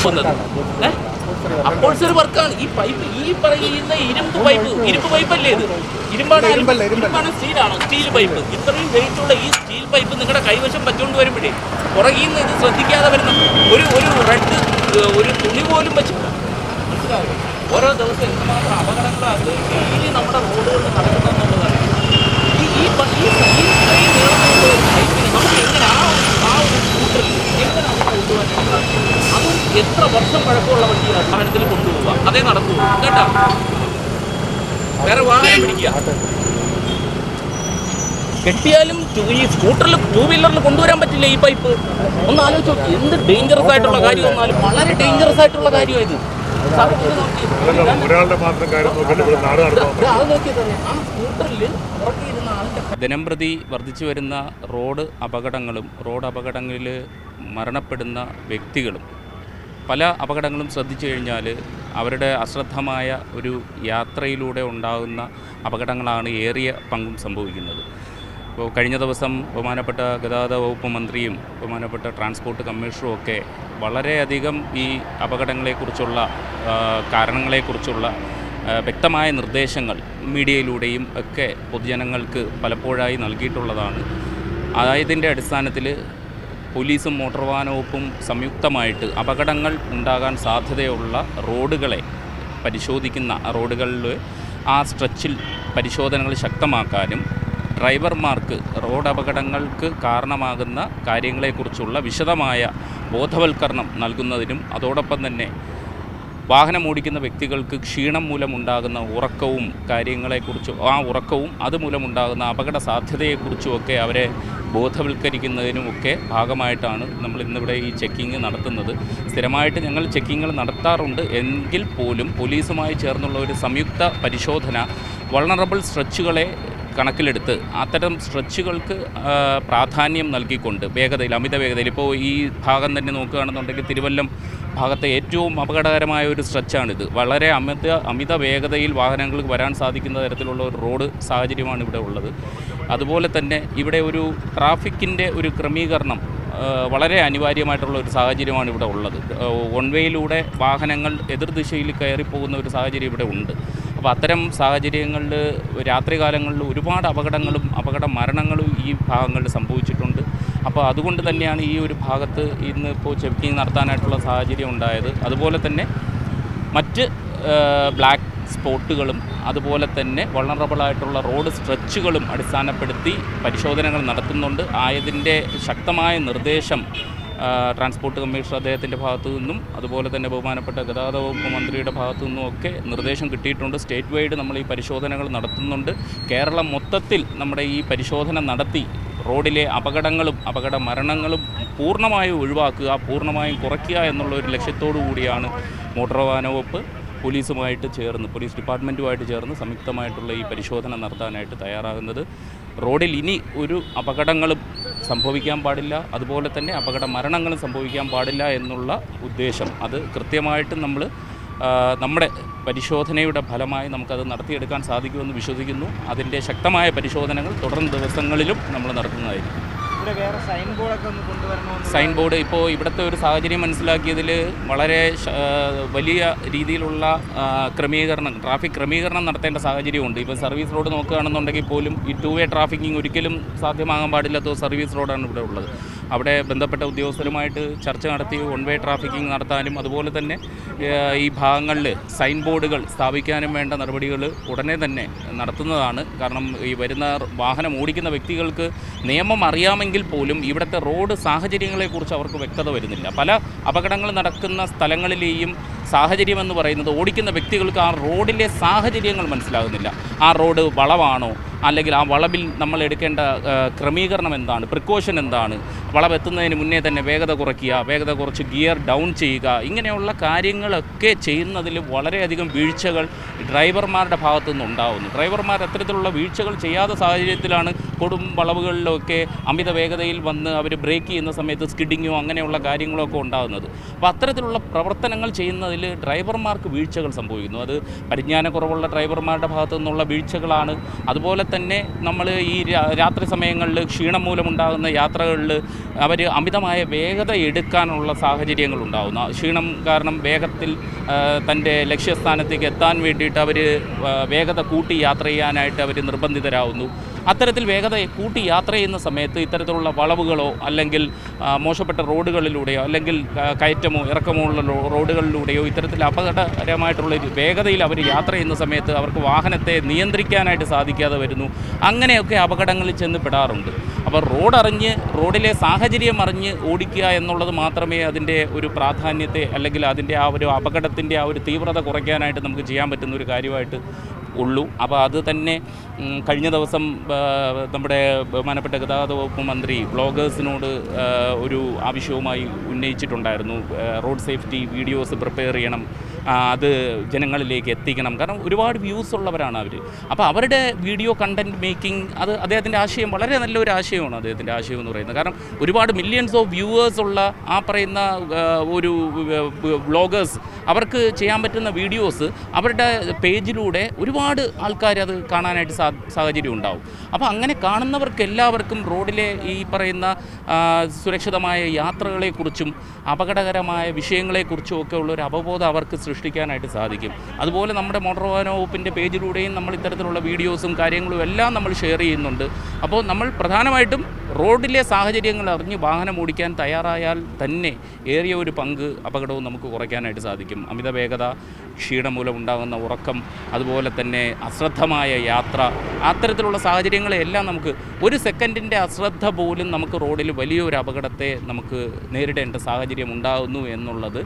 പോകുന്നത്. അപ്പോൾസറി വർക്കാണ് ഈ പൈപ്പ്, ഈ പറയുന്ന ഇരുമ്പ് പൈപ്പല്ലേ ഇത്? ഇരുമ്പാണ് സ്റ്റീലാണോ? Steel pipe. ഇത്രയും വെയിറ്റുള്ള ഈ സ്റ്റീൽ പൈപ്പ് നിങ്ങളുടെ കൈവശം പറ്റുകൊണ്ട് വരുമ്പോഴേ പുറകിൽ നിന്ന് ഇത് ശ്രദ്ധിക്കാതെ വരുന്ന ഒരു റെഡ് ഒരു തുണി പോലും വെച്ചില്ല. മനസ്സിലാവും? ഓരോ ദിവസം എന്തുമാത്രം അപകടങ്ങളാണ് ഡെയിലി നമ്മുടെ റോഡുകളിൽ നടക്കുന്നതെന്നുള്ളതാണ്. ഈ ഇത്രയും നീളമുള്ള പൈപ്പിന് നമുക്ക് എങ്ങനെ ആ ഒരു സ്കൂട്ടറിൽ എങ്ങനെ നമുക്ക് കൊണ്ടുപോകാൻ? അതും എത്ര വർഷം പഴക്കമുള്ള വണ്ടി വാഹനത്തിൽ കൊണ്ടുപോവുക, അതേ നടക്കൂ കേട്ടോ. വേറെ വാഹനം പിടിക്കുക, കെട്ടിയാലും ഈ സ്കൂട്ടറിൽ 2 വീലറിൽ കൊണ്ടുവരാൻ പറ്റില്ല ഈ പൈപ്പ്. ഒന്ന് ആലോചിച്ച് നോക്കി, എന്ത് ഡേഞ്ചറസ് ആയിട്ടുള്ള കാര്യം. ഒന്നാലും വളരെ ഡേഞ്ചറസ് ആയിട്ടുള്ള കാര്യമാണ് ഇത്. ദിനംപ്രതി വർദ്ധിച്ചു വരുന്ന റോഡ് അപകടങ്ങളിൽ മരണപ്പെടുന്ന വ്യക്തികളും പല അപകടങ്ങളും ശ്രദ്ധിച്ചു കഴിഞ്ഞാൽ അവരുടെ അശ്രദ്ധമായ ഒരു യാത്രയിലൂടെ ഉണ്ടാകുന്ന അപകടങ്ങളാണ് ഏറിയ പങ്കും സംഭവിക്കുന്നത്. ഇപ്പോൾ കഴിഞ്ഞ ദിവസം ബഹുമാനപ്പെട്ട ഗതാഗത വകുപ്പ് മന്ത്രിയും ബഹുമാനപ്പെട്ട ട്രാൻസ്പോർട്ട് കമ്മീഷണറും ഒക്കെ വളരെയധികം ഈ അപകടങ്ങളെക്കുറിച്ചുള്ള കാരണങ്ങളെക്കുറിച്ചുള്ള വ്യക്തമായ നിർദ്ദേശങ്ങൾ മീഡിയയിലൂടെയും ഒക്കെ പൊതുജനങ്ങൾക്ക് പലപ്പോഴായി നൽകിയിട്ടുള്ളതാണ്. അതായതിൻ്റെ അടിസ്ഥാനത്തിൽ പോലീസും മോട്ടോർ വാഹന വകുപ്പും സംയുക്തമായിട്ട് അപകടങ്ങൾ ഉണ്ടാകാൻ സാധ്യതയുള്ള റോഡുകളെ പരിശോധിക്കുന്ന റോഡുകളിൽ ആ സ്ട്രെച്ചിൽ പരിശോധനകൾ ശക്തമാക്കാനും ഡ്രൈവർമാർക്ക് റോഡ് അപകടങ്ങൾക്ക് കാരണമാകുന്ന കാര്യങ്ങളെക്കുറിച്ചുള്ള വിശദമായ ബോധവൽക്കരണം നൽകുന്നതിനും അതോടൊപ്പം തന്നെ വാഹനം ഓടിക്കുന്ന വ്യക്തികൾക്ക് ക്ഷീണം മൂലമുണ്ടാകുന്ന ഉറക്കവും കാര്യങ്ങളെക്കുറിച്ചും ഉറക്കവും അതുമൂലമുണ്ടാകുന്ന അപകട സാധ്യതയെക്കുറിച്ചുമൊക്കെ അവരെ ബോധവൽക്കരിക്കുന്നതിനുമൊക്കെ ഭാഗമായിട്ടാണ് നമ്മൾ ഇന്നിവിടെ ഈ ചെക്കിങ് നടത്തുന്നത്. സ്ഥിരമായിട്ട് ഞങ്ങൾ ചെക്കിങ്ങുകൾ നടത്താറുണ്ട്. എങ്കിൽ പോലും പോലീസുമായി ചേർന്നുള്ള ഒരു സംയുക്ത പരിശോധന വൾണറബിൾ സ്ട്രെച്ചുകളെ കണക്കിലെടുത്ത് അത്തരം സ്ട്രെച്ചുകൾക്ക് പ്രാധാന്യം നൽകിക്കൊണ്ട് അമിത വേഗതയിൽ ഇപ്പോൾ ഈ ഭാഗം തന്നെ നോക്കുകയാണെന്നുണ്ടെങ്കിൽ തിരുവല്ലം ഭാഗത്തെ ഏറ്റവും അപകടകരമായ ഒരു സ്ട്രെച്ചാണിത്. വളരെ അമിത വേഗതയിൽ വാഹനങ്ങൾക്ക് വരാൻ സാധിക്കുന്ന തരത്തിലുള്ള ഒരു റോഡ് സാഹചര്യമാണ് ഇവിടെ ഉള്ളത്. അതുപോലെ തന്നെ ഇവിടെ ഒരു ട്രാഫിക്കിൻ്റെ ഒരു ക്രമീകരണം വളരെ അനിവാര്യമായിട്ടുള്ള ഒരു സാഹചര്യമാണ് ഇവിടെ ഉള്ളത്. വൺ വേയിലൂടെ വാഹനങ്ങൾ എതിർദിശയിൽ കയറിപ്പോകുന്ന ഒരു സാഹചര്യം ഇവിടെ ഉണ്ട്. അപ്പോൾ അത്തരം സാഹചര്യങ്ങളിൽ രാത്രികാലങ്ങളിൽ ഒരുപാട് അപകട മരണങ്ങളും ഈ ഭാഗങ്ങളിൽ സംഭവിച്ചിട്ടുണ്ട്. അപ്പോൾ അതുകൊണ്ട് തന്നെയാണ് ഈ ഒരു ഭാഗത്ത് ഇന്ന് ഇപ്പോൾ ചെക്കിങ് നടത്താനായിട്ടുള്ള സാഹചര്യം ഉണ്ടായത്. അതുപോലെ തന്നെ മറ്റ് ബ്ലാക്ക് സ്പോട്ടുകളും അതുപോലെ തന്നെ വൾണറബിളായിട്ടുള്ള റോഡ് സ്ട്രെച്ചുകളും അടിസ്ഥാനപ്പെടുത്തി പരിശോധനകൾ നടത്തുന്നുണ്ട്. ആയതിൻ്റെ ശക്തമായ നിർദ്ദേശം ട്രാൻസ്പോർട്ട് കമ്മീഷണർ അദ്ദേഹത്തിൻ്റെ ഭാഗത്തു നിന്നും അതുപോലെ തന്നെ ബഹുമാനപ്പെട്ട ഗതാഗത വകുപ്പ് മന്ത്രിയുടെ ഭാഗത്തു നിന്നും ഒക്കെ നിർദ്ദേശം കിട്ടിയിട്ടുണ്ട്. സ്റ്റേറ്റ് വൈഡ് നമ്മൾ ഈ പരിശോധനകൾ നടത്തുന്നുണ്ട്. കേരളം മൊത്തത്തിൽ നമ്മുടെ ഈ പരിശോധന നടത്തി റോഡിലെ അപകട മരണങ്ങളും പൂർണ്ണമായും ഒഴിവാക്കുക, പൂർണ്ണമായും കുറയ്ക്കുക എന്നുള്ള ഒരു ലക്ഷ്യത്തോടു കൂടിയാണ് മോട്ടോർ വാഹന വകുപ്പ് പോലീസ് ഡിപ്പാർട്ട്മെൻറ്റുമായിട്ട് ചേർന്ന് സംയുക്തമായിട്ടുള്ള ഈ പരിശോധന നടത്താനായിട്ട് തയ്യാറാകുന്നത്. റോഡിൽ ഇനി ഒരു അപകടങ്ങളും സംഭവിക്കാൻ പാടില്ല, അതുപോലെ തന്നെ മരണങ്ങളും സംഭവിക്കാൻ പാടില്ല എന്നുള്ള ഉദ്ദേശം അത് കൃത്യമായിട്ട് നമ്മുടെ പരിശോധനയുടെ ഫലമായി നമുക്കത് നടത്തിയെടുക്കാൻ സാധിക്കുമെന്ന് വിശ്വസിക്കുന്നു. അതിൻ്റെ ശക്തമായ പരിശോധനകൾ തുടർന്ന് ദിവസങ്ങളിലും നമ്മൾ നടത്തുന്നതായിരിക്കും. സൈൻ ബോർഡ് ഇപ്പോൾ ഇവിടുത്തെ ഒരു സാഹചര്യം മനസ്സിലാക്കിയതിൽ വളരെ വലിയ രീതിയിലുള്ള ട്രാഫിക് ക്രമീകരണം നടത്തേണ്ട സാഹചര്യമുണ്ട്. ഇപ്പോൾ സർവീസ് റോഡ് നോക്കുകയാണെന്നുണ്ടെങ്കിൽ പോലും ഈ 2 വേ ട്രാഫിക്കിംഗ് ഒരിക്കലും സാധ്യമാകാൻ പാടില്ലാത്ത സർവീസ് റോഡാണ് ഇവിടെ ഉള്ളത്. അവിടെ ബന്ധപ്പെട്ട ഉദ്യോഗസ്ഥരുമായിട്ട് ചർച്ച നടത്തി 1 വേ ട്രാഫിക്കിംഗ് നടത്താനും അതുപോലെ തന്നെ ഈ ഭാഗങ്ങളിൽ സൈൻ ബോർഡുകൾ സ്ഥാപിക്കാനും വേണ്ട നടപടികൾ ഉടനെ തന്നെ നടത്തുന്നതാണ്. കാരണം ഈ വരുന്ന വാഹനം ഓടിക്കുന്ന വ്യക്തികൾക്ക് നിയമം അറിയാമെങ്കിൽ പോലും ഇവിടുത്തെ റോഡ് സാഹചര്യങ്ങളെക്കുറിച്ച് അവർക്ക് വ്യക്തത വരുന്നില്ല. പല അപകടങ്ങൾ നടക്കുന്ന സ്ഥലങ്ങളിലെയും സാഹചര്യമെന്ന് പറയുന്നത് ഓടിക്കുന്ന വ്യക്തികൾക്ക് ആ റോഡിലെ സാഹചര്യങ്ങൾ മനസ്സിലാകുന്നില്ല. ആ റോഡ് വളവാണോ, അല്ലെങ്കിൽ ആ വളവിൽ നമ്മൾ എടുക്കേണ്ട ക്രമീകരണം എന്താണ്, പ്രിക്കോഷൻ എന്താണ്, വളവെത്തുന്നതിന് മുന്നേ തന്നെ വേഗത കുറച്ച് ഗിയർ ഡൗൺ ചെയ്യുക, ഇങ്ങനെയുള്ള കാര്യങ്ങളൊക്കെ ചെയ്യുന്നതിൽ വളരെയധികം വീഴ്ചകൾ ഡ്രൈവർമാരുടെ ഭാഗത്തു നിന്നുണ്ടാകുന്നു. ഡ്രൈവർമാർ അത്തരത്തിലുള്ള വീഴ്ചകൾ ചെയ്യാത്ത സാഹചര്യത്തിലാണ് കൊടും വളവുകളിലൊക്കെ അമിത വേഗതയിൽ വന്ന് അവർ ബ്രേക്ക് ചെയ്യുന്ന സമയത്ത് സ്കിഡിങ്ങോ അങ്ങനെയുള്ള കാര്യങ്ങളൊക്കെ ഉണ്ടാകുന്നത്. അപ്പോൾ അത്തരത്തിലുള്ള പ്രവർത്തനങ്ങൾ ചെയ്യുന്നതിൽ ഓടിക്കുന്നതിൽ ഡ്രൈവർമാർക്ക് വീഴ്ചകൾ സംഭവിക്കുന്നു. അത് പരിജ്ഞാനക്കുറവുള്ള ഡ്രൈവർമാരുടെ ഭാഗത്തു നിന്നുള്ള വീഴ്ചകളാണ്. അതുപോലെ തന്നെ നമ്മൾ ഈ രാത്രി സമയങ്ങളിൽ ക്ഷീണം മൂലമുണ്ടാകുന്ന യാത്രകളിൽ അവർ അമിതമായ വേഗത എടുക്കാനുള്ള സാഹചര്യങ്ങളുണ്ടാകുന്നു. ക്ഷീണം കാരണം വേഗത്തിൽ തൻ്റെ ലക്ഷ്യസ്ഥാനത്തേക്ക് എത്താൻ വേണ്ടിയിട്ട് അവർ വേഗത കൂട്ടി യാത്ര ചെയ്യാനായിട്ട് അവർ നിർബന്ധിതരാകുന്നു. അത്തരത്തിൽ വേഗത കൂട്ടി യാത്ര ചെയ്യുന്ന സമയത്ത് ഇത്തരത്തിലുള്ള വളവുകളോ അല്ലെങ്കിൽ മോശപ്പെട്ട റോഡുകളിലൂടെയോ അല്ലെങ്കിൽ കയറ്റമോ ഇറക്കമോ ഉള്ള റോഡുകളിലൂടെയോ ഇത്തരത്തിൽ അപകടകരമായിട്ടുള്ള വേഗതയിൽ അവർ യാത്ര ചെയ്യുന്ന സമയത്ത് അവർക്ക് വാഹനത്തെ നിയന്ത്രിക്കാനായിട്ട് സാധിക്കാതെ വരുന്നു. അങ്ങനെയൊക്കെ അപകടങ്ങളിൽ ചെന്ന് പെടാറുണ്ട്. അപ്പോൾ റോഡിലെ സാഹചര്യം അറിഞ്ഞ് ഓടിക്കുക എന്നുള്ളത് മാത്രമേ അതിൻ്റെ ഒരു പ്രാധാന്യത്തെ അല്ലെങ്കിൽ അതിൻ്റെ ആ ഒരു അപകടത്തിൻ്റെ ആ ഒരു തീവ്രത കുറയ്ക്കാനായിട്ട് നമുക്ക് ചെയ്യാൻ പറ്റുന്ന ഒരു കാര്യമായിട്ട് ഉള്ളൂ. അപ്പോൾ അത് തന്നെ കഴിഞ്ഞ ദിവസം നമ്മുടെ ബഹുമാനപ്പെട്ട ഗതാഗത വകുപ്പ് മന്ത്രി ബ്ലോഗേഴ്സിനോട് ഒരു ആവശ്യവുമായി ഉന്നയിച്ചിട്ടുണ്ടായിരുന്നു. റോഡ് സേഫ്റ്റി വീഡിയോസ് പ്രിപ്പയർ ചെയ്യണം, അത് ജനങ്ങളിലേക്ക് എത്തിക്കണം. കാരണം ഒരുപാട് വ്യൂസ് ഉള്ളവരാണ് അവർ. അപ്പോൾ അവരുടെ വീഡിയോ കണ്ടൻറ് മേക്കിംഗ് അത് അദ്ദേഹത്തിൻ്റെ ആശയം വളരെ നല്ലൊരു ആശയമാണ്. അദ്ദേഹത്തിൻ്റെ ആശയം എന്ന് പറയുന്നത് കാരണം ഒരുപാട് മില്യൺസ് ഓഫ് വ്യൂവേഴ്സ് ഉള്ള ആ പറയുന്ന ഒരു വ്ളോഗേഴ്സ് അവർക്ക് ചെയ്യാൻ പറ്റുന്ന വീഡിയോസ് അവരുടെ പേജിലൂടെ ഒരുപാട് ആൾക്കാർ അത് കാണാനായിട്ട് സാഹചര്യം ഉണ്ടാവും. അപ്പോൾ അങ്ങനെ കാണുന്നവർക്ക് എല്ലാവർക്കും റോഡിലെ ഈ പറയുന്ന സുരക്ഷിതമായ യാത്രകളെക്കുറിച്ചും അപകടകരമായ വിഷയങ്ങളെക്കുറിച്ചും ഒക്കെ ഉള്ളൊരു അവബോധം അവർക്ക് സൃഷ്ടിക്കാനായിട്ട് സാധിക്കും. അതുപോലെ നമ്മുടെ മോട്ടോർ വാഹന വകുപ്പിൻ്റെ പേജിലൂടെയും നമ്മൾ ഇത്തരത്തിലുള്ള വീഡിയോസും കാര്യങ്ങളും എല്ലാം നമ്മൾ ഷെയർ ചെയ്യുന്നുണ്ട്. അപ്പോൾ നമ്മൾ പ്രധാനമായിട്ടും റോഡിലെ സാഹചര്യങ്ങൾ അറിഞ്ഞ് വാഹനം ഓടിക്കാൻ തയ്യാറായാൽ തന്നെ ഏറിയ ഒരു പങ്ക് അപകടവും നമുക്ക് കുറയ്ക്കാനായിട്ട് സാധിക്കും. അമിത വേഗത, ക്ഷീണം മൂലം ഉണ്ടാകുന്ന ഉറക്കം, അതുപോലെ തന്നെ അശ്രദ്ധമായ യാത്ര, അത്തരത്തിലുള്ള സാഹചര്യങ്ങളെല്ലാം നമുക്ക് ഒരു സെക്കൻഡിൻ്റെ അശ്രദ്ധ പോലും നമുക്ക് റോഡിൽ വലിയൊരു അപകടത്തെ നമുക്ക് നേരിടേണ്ട സാഹചര്യം ഉണ്ടാകുന്നു എന്നുള്ളത്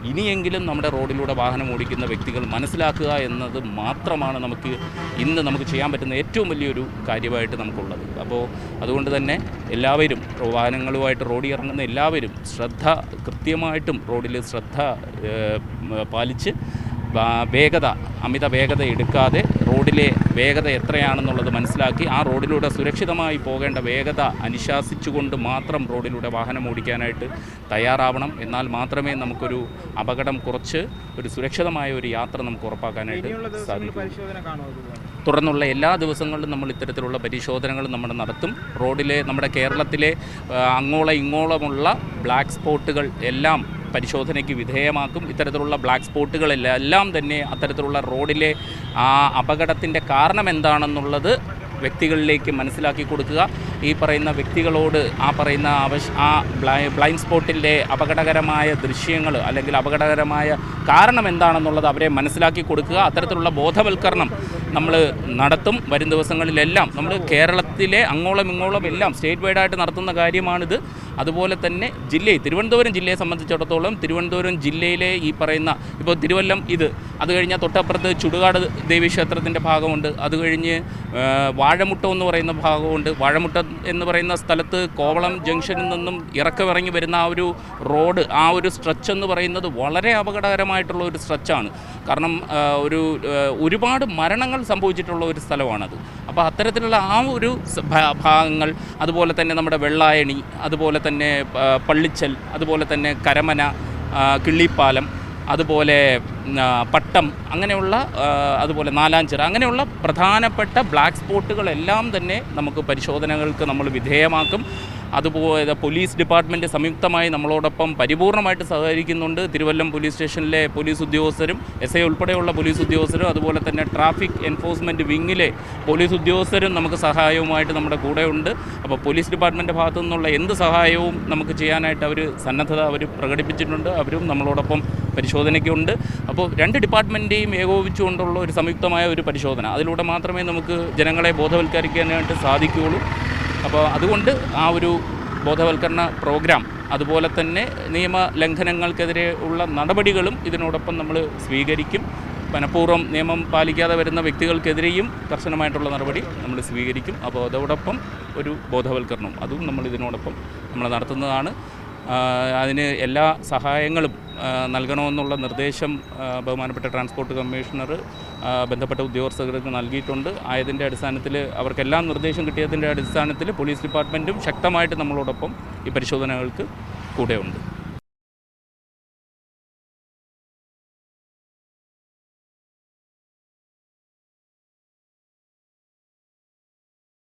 ഇനിയെങ്കിലും നമ്മുടെ റോഡിലൂടെ വാഹനം ഓടിക്കുന്ന വ്യക്തികൾ മനസ്സിലാക്കുക എന്നത് മാത്രമാണ് നമുക്ക് ചെയ്യാൻ പറ്റുന്ന ഏറ്റവും വലിയൊരു കാര്യമായിട്ട് നമുക്കുള്ളത്. അപ്പോൾ അതുകൊണ്ട് തന്നെ എല്ലാവരും വാഹനങ്ങളുമായിട്ട് റോഡിൽ ഇറങ്ങുന്ന എല്ലാവരും കൃത്യമായിട്ടും റോഡിൽ ശ്രദ്ധ പാലിച്ച് അമിത വേഗത എടുക്കാതെ റോഡിലെ വേഗത എത്രയാണെന്നുള്ളത് മനസ്സിലാക്കി ആ റോഡിലൂടെ സുരക്ഷിതമായി പോകേണ്ട വേഗത അനുശാസിച്ചുകൊണ്ട് മാത്രം റോഡിലൂടെ വാഹനം ഓടിക്കാനായിട്ട് തയ്യാറാവണം. എന്നാൽ മാത്രമേ നമുക്കൊരു അപകടം കുറച്ച് ഒരു സുരക്ഷിതമായ ഒരു യാത്ര നമുക്ക് ഉറപ്പാക്കാനായിട്ട് സാധിക്കും. തുടർന്നുള്ള എല്ലാ ദിവസങ്ങളിലും നമ്മൾ ഇത്തരത്തിലുള്ള പരിശോധനകൾ നമ്മൾ നടത്തും. നമ്മുടെ കേരളത്തിലെ അങ്ങോളം ഇങ്ങോളമുള്ള ബ്ലാക്ക് സ്പോട്ടുകൾ എല്ലാം പരിശോധനയ്ക്ക് വിധേയമാക്കും. ഇത്തരത്തിലുള്ള ബ്ലാക്ക് സ്പോട്ടുകളെല്ലാം തന്നെ അത്തരത്തിലുള്ള റോഡിലെ ആ അപകടത്തിൻ്റെ കാരണം എന്താണെന്നുള്ളത് വ്യക്തികളിലേക്ക് മനസ്സിലാക്കി കൊടുക്കുക. ഈ പറയുന്ന വ്യക്തികളോട് ബ്ലൈൻഡ് സ്പോട്ടിൻ്റെ അപകടകരമായ ദൃശ്യങ്ങൾ അല്ലെങ്കിൽ അപകടകരമായ കാരണം എന്താണെന്നുള്ളത് അവരെ മനസ്സിലാക്കി കൊടുക്കുക. അത്തരത്തിലുള്ള ബോധവൽക്കരണം നമ്മൾ നടത്തും. വരും ദിവസങ്ങളിലെല്ലാം നമ്മൾ കേരളത്തിലെ അങ്ങോളം ഇങ്ങോളം എല്ലാം സ്റ്റേറ്റ് വൈഡായിട്ട് നടത്തുന്ന കാര്യമാണിത്. അതുപോലെ തന്നെ തിരുവനന്തപുരം ജില്ലയെ സംബന്ധിച്ചിടത്തോളം തിരുവനന്തപുരം ജില്ലയിലെ ഈ പറയുന്ന ഇപ്പോൾ തിരുവല്ലം അത് കഴിഞ്ഞാൽ തൊട്ടപ്പുറത്ത് ചുടുകാട് ദേവീക്ഷേത്രത്തിൻ്റെ ഭാഗമുണ്ട്. അത് കഴിഞ്ഞ് വാഴമുട്ടം എന്ന് പറയുന്ന ഭാഗമുണ്ട്. വാഴമുട്ടം എന്ന് പറയുന്ന സ്ഥലത്ത് കോവളം ജംഗ്ഷനിൽ നിന്നും ഇറങ്ങി വരുന്ന ആ ഒരു റോഡ്, ആ ഒരു സ്ട്രെച്ച് എന്ന് പറയുന്നത് വളരെ അപകടകരമായിട്ടുള്ള ഒരു സ്ട്രെച്ചാണ്. കാരണം ഒരുപാട് മരണങ്ങൾ സംഭവിച്ചിട്ടുള്ള ഒരു സ്ഥലമാണത്. അപ്പോൾ അത്തരത്തിലുള്ള ആ ഒരു ഭാഗങ്ങൾ, അതുപോലെ തന്നെ നമ്മുടെ വെള്ളായണി, അതുപോലെ തന്നെ പള്ളിച്ചൽ, അതുപോലെ തന്നെ കരമന, കിള്ളിപ്പാലം, അതുപോലെ പട്ടം, അങ്ങനെയുള്ള അതുപോലെ നാലാഞ്ചിറ, അങ്ങനെയുള്ള പ്രധാനപ്പെട്ട ബ്ലാക്ക് സ്പോട്ടുകളെല്ലാം തന്നെ നമുക്ക് പരിശോധനകൾക്ക് നമ്മൾ വിധേയമാക്കും. അതുപോലെ പോലീസ് ഡിപ്പാർട്ട്മെൻറ്റ് സംയുക്തമായി നമ്മളോടൊപ്പം പരിപൂർണമായിട്ട് സഹകരിക്കുന്നുണ്ട്. തിരുവല്ലം പോലീസ് സ്റ്റേഷനിലെ പോലീസ് ഉദ്യോഗസ്ഥരും SI ഉൾപ്പെടെയുള്ള പോലീസ് ഉദ്യോഗസ്ഥരും അതുപോലെ തന്നെ ട്രാഫിക് എൻഫോഴ്സ്മെൻറ്റ് വിങ്ങിലെ പോലീസ് ഉദ്യോഗസ്ഥരും നമുക്ക് സഹായവുമായിട്ട് നമ്മുടെ കൂടെയുണ്ട്. അപ്പോൾ പോലീസ് ഡിപ്പാർട്ട്മെൻറ്റ് ഭാഗത്തു നിന്നുള്ള എന്ത് സഹായവും നമുക്ക് ചെയ്യാനായിട്ട് സന്നദ്ധത പ്രകടിപ്പിച്ചിട്ടുണ്ട്. അവരും നമ്മളോടൊപ്പം പരിശോധനയ്ക്കുണ്ട്. അപ്പോൾ രണ്ട് ഡിപ്പാർട്ട്മെൻറ്റെയും ഏകോപിച്ചുകൊണ്ടുള്ള ഒരു സംയുക്തമായ ഒരു പരിശോധന, അതിലൂടെ മാത്രമേ നമുക്ക് ജനങ്ങളെ ബോധവൽക്കരിക്കാനായിട്ട് സാധിക്കുകയുള്ളൂ. അപ്പോൾ അതുകൊണ്ട് ആ ഒരു ബോധവൽക്കരണ പ്രോഗ്രാം, അതുപോലെ തന്നെ നിയമലംഘനങ്ങൾക്കെതിരെ ഉള്ള നടപടികളും ഇതിനോടൊപ്പം നമ്മൾ സ്വീകരിക്കും. മനഃപൂർവ്വം നിയമം പാലിക്കാതെ വരുന്ന വ്യക്തികൾക്കെതിരെയും കർശനമായിട്ടുള്ള നടപടി നമ്മൾ സ്വീകരിക്കും. അപ്പോൾ അതോടൊപ്പം ഒരു ബോധവൽക്കരണം അതും നമ്മൾ ഇതിനോടൊപ്പം നടത്തുന്നതാണ്. അതിന് എല്ലാ സഹായങ്ങളും നൽകണമെന്നുള്ള നിർദ്ദേശം ബഹുമാനപ്പെട്ട ട്രാൻസ്പോർട്ട് കമ്മീഷണർ ബന്ധപ്പെട്ട ഉദ്യോഗസ്ഥർക്ക് നൽകിയിട്ടുണ്ട്. ആയതിൻ്റെ അടിസ്ഥാനത്തിൽ അവർക്കെല്ലാം നിർദ്ദേശം കിട്ടിയതിൻ്റെ അടിസ്ഥാനത്തിൽ പോലീസ് ഡിപ്പാർട്ട്മെൻറ്റും ശക്തമായിട്ട് നമ്മളോടൊപ്പം ഈ പരിശോധനകൾക്ക് കൂടെയുണ്ട്.